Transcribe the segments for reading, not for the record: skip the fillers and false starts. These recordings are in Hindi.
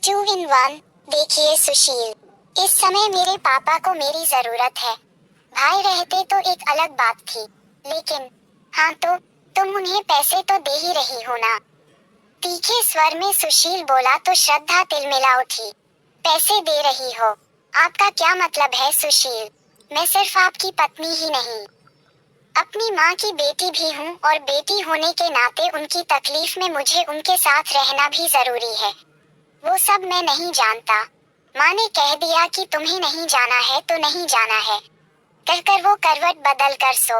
2 in 1। देखिए सुशील, इस समय मेरे पापा को मेरी जरूरत है। भाई रहते तो एक अलग बात थी, लेकिन हाँ तो तुम उन्हें पैसे तो दे ही रही हो ना। तीखे स्वर में सुशील बोला तो श्रद्धा तिलमिला उठी। पैसे दे रही हो? आपका क्या मतलब है सुशील? मैं सिर्फ आपकी पत्नी ही नहीं, अपनी माँ की बेटी भी हूँ, और बेटी होने के नाते उनकी तकलीफ में मुझे उनके साथ रहना भी जरूरी है। वो सब मैं नहीं जानता। माँ ने कह दिया कि तुम्हें नहीं जाना है तो नहीं जाना है, कहकर वो करवट बदल कर सो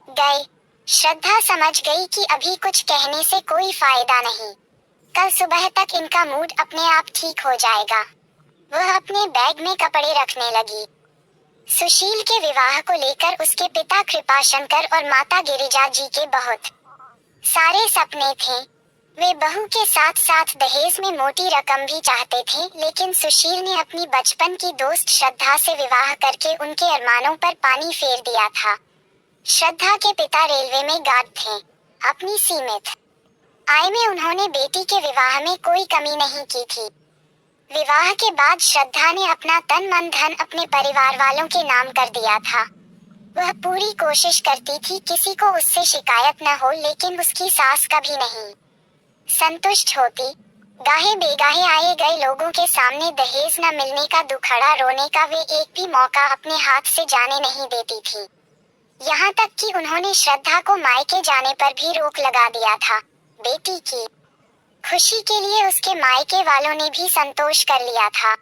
गए। श्रद्धा समझ गई कि अभी कुछ कहने से कोई फायदा नहीं। कल सुबह तक इनका मूड अपने आप ठीक हो जाएगा। वह अपने बैग में कपड़े रखने लगी। सुशील के विवाह को लेकर उसके पिता कृपाशंकर और माता गिरिजा जी के बहुत सारे सपने थे। वे बहू के साथ साथ दहेज में मोटी रकम भी चाहते थे, लेकिन सुशील ने अपनी बचपन की दोस्त श्रद्धा से विवाह करके उनके अरमानों पर पानी फेर दिया था। श्रद्धा के पिता रेलवे में गार्ड थे। अपनी सीमित आय में उन्होंने बेटी के विवाह में कोई कमी नहीं की थी। विवाह के बाद श्रद्धा ने अपना तन मन धन अपने परिवार वालों के नाम कर दिया था। वह पूरी कोशिश करती थी किसी को उससे शिकायत न हो, लेकिन उसकी सास कभी नहीं संतुष्ट होती। गाहे बेगाहे आए गए लोगों के सामने दहेज न मिलने का दुखड़ा रोने का वे एक भी मौका अपने हाथ से जाने नहीं देती थी। यहाँ तक कि उन्होंने श्रद्धा को मायके जाने पर भी रोक लगा दिया था। बेटी की खुशी के लिए उसके मायके वालों ने भी संतोष कर लिया था।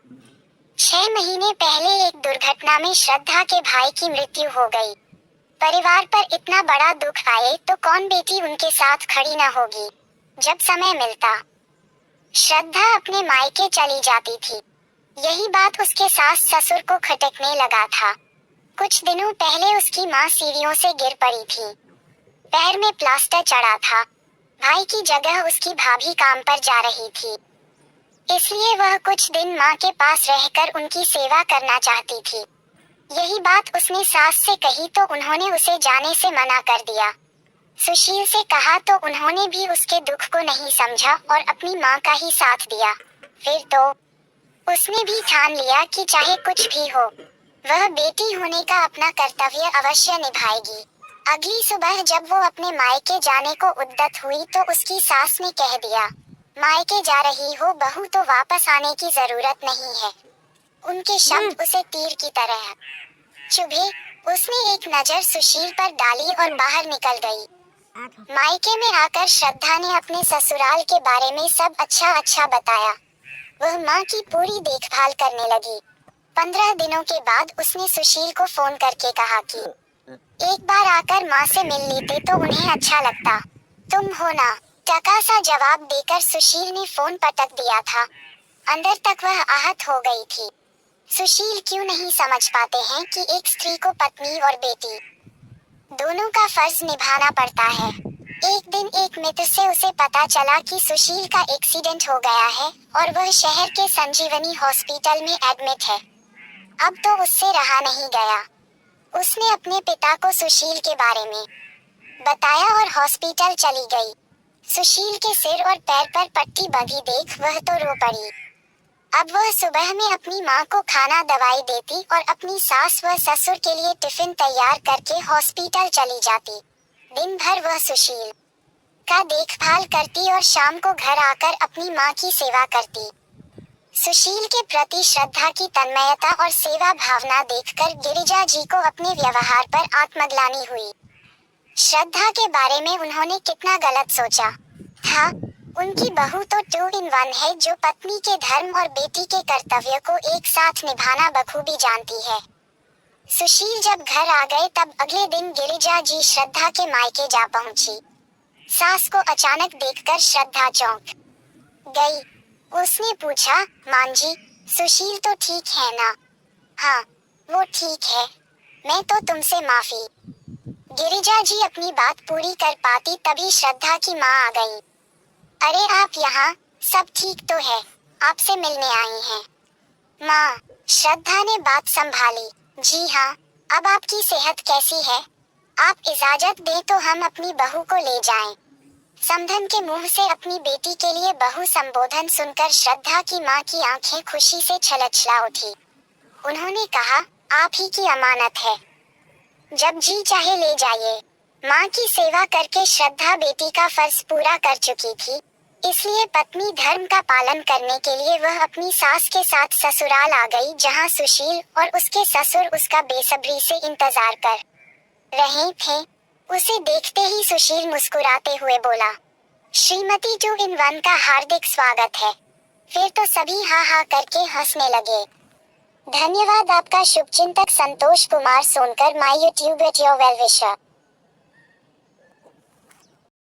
6 महीने पहले एक दुर्घटना में श्रद्धा के भाई की मृत्यु हो गई। परिवार पर इतना बड़ा दुख आए तो कौन बेटी उनके साथ खड़ी न होगी। जब समय मिलता श्रद्धा अपने मायके चली जाती थी। यही बात उसके सास ससुर को खटकने लगा था। कुछ दिनों पहले उसकी माँ सीढ़ियों से गिर पड़ी थी। पैर में प्लास्टर चढ़ा था। भाई की जगह उसकी भाभी काम पर जा रही थी, इसलिए वह कुछ दिन माँ के पास रहकर उनकी सेवा करना चाहती थी। यही बात उसने सास से कही तो उन्होंने उसे जाने से मना कर दिया। सुशील से कहा तो उन्होंने भी उसके दुख को नहीं समझा और अपनी माँ का ही साथ दिया। फिर तो उसने भी ठान लिया कि चाहे कुछ भी हो, वह बेटी होने का अपना कर्तव्य अवश्य निभाएगी। अगली सुबह जब वो अपने मायके जाने को उद्यत हुई तो उसकी सास ने कह दिया, मायके जा रही हो बहू तो वापस आने की जरूरत नहीं है। उनके शब्द उसे तीर की तरह चुभे। उसने एक नजर सुशील पर डाली और बाहर निकल गई। मायके में आकर श्रद्धा ने अपने ससुराल के बारे में सब अच्छा अच्छा बताया। वह माँ की पूरी देखभाल करने लगी। 15 दिनों के बाद उसने सुशील को फोन करके कहा कि एक बार आकर माँ से मिल लेते तो उन्हें अच्छा लगता। तुम हो ना? टका सा जवाब देकर सुशील ने फोन पटक दिया था। अंदर तक वह आहत हो गई थी। सुशील क्यों नहीं समझ पाते हैं कि एक स्त्री को पत्नी और बेटी दोनों का फर्ज निभाना पड़ता है। एक दिन एक मित्र से उसे पता चला कि सुशील का एक्सीडेंट हो गया है और वह शहर के संजीवनी हॉस्पिटल में एडमिट है। अब तो उससे रहा नहीं गया। उसने अपने पिता को सुशील के बारे में बताया और हॉस्पिटल चली गई। सुशील के सिर और पैर पर पट्टी बंधी देख वह तो रो पड़ी। अब वह सुबह में अपनी माँ को खाना दवाई देती और अपनी सास व ससुर के लिए टिफिन तैयार करके हॉस्पिटल चली जाती। दिन भर वह सुशील का देखभाल करती और शाम को घर आकर अपनी माँ की सेवा करती। सुशील के प्रति श्रद्धा की तन्मयता और सेवा भावना देखकर गिरिजा जी को अपने व्यवहार पर आत्मग्लानि हुई। श्रद्धा के बारे में उन्होंने कितना गलत सोचा था। उनकी बहू तो 2 in 1 है, जो पत्नी के धर्म और बेटी के कर्तव्य को एक साथ निभाना बखूबी जानती है। सुशील जब घर आ गए तब अगले दिन गिरिजा जी श्रद्धा के मायके जा पहुंची। सास को अचानक देखकर श्रद्धा चौंक गई। उसने पूछा, मां जी, सुशील तो ठीक है ना? हाँ, वो ठीक है। मैं तो तुमसे माफी। गिरिजा जी अपनी बात पूरी कर पाती तभी श्रद्धा की माँ आ गई। अरे आप यहाँ, सब ठीक तो है? आपसे मिलने आई हैं। माँ, श्रद्धा ने बात संभाली। जी हाँ, अब आपकी सेहत कैसी है? आप इजाजत दें तो हम अपनी बहू को ले जाएं। समधन के मुंह से अपनी बेटी के लिए बहु संबोधन सुनकर श्रद्धा की माँ की आंखें खुशी से छलछला उठी। उन्होंने कहा, आप ही की अमानत है, जब जी चाहे ले जाइए। माँ की सेवा करके श्रद्धा बेटी का फर्ज पूरा कर चुकी थी, इसलिए पत्नी धर्म का पालन करने के लिए वह अपनी सास के साथ ससुराल आ गई, जहाँ सुशील और उसके ससुर उसका बेसब्री से इंतजार कर रहे थे। उसे देखते ही सुशील मुस्कुराते हुए बोला, श्रीमती जो इन वन का हार्दिक स्वागत है। फिर तो सभी हाँ हाँ करके हंसने लगे। धन्यवाद आपका शुभचिंतक Santosh Kumar Sonkar, my YouTube at your well विशर।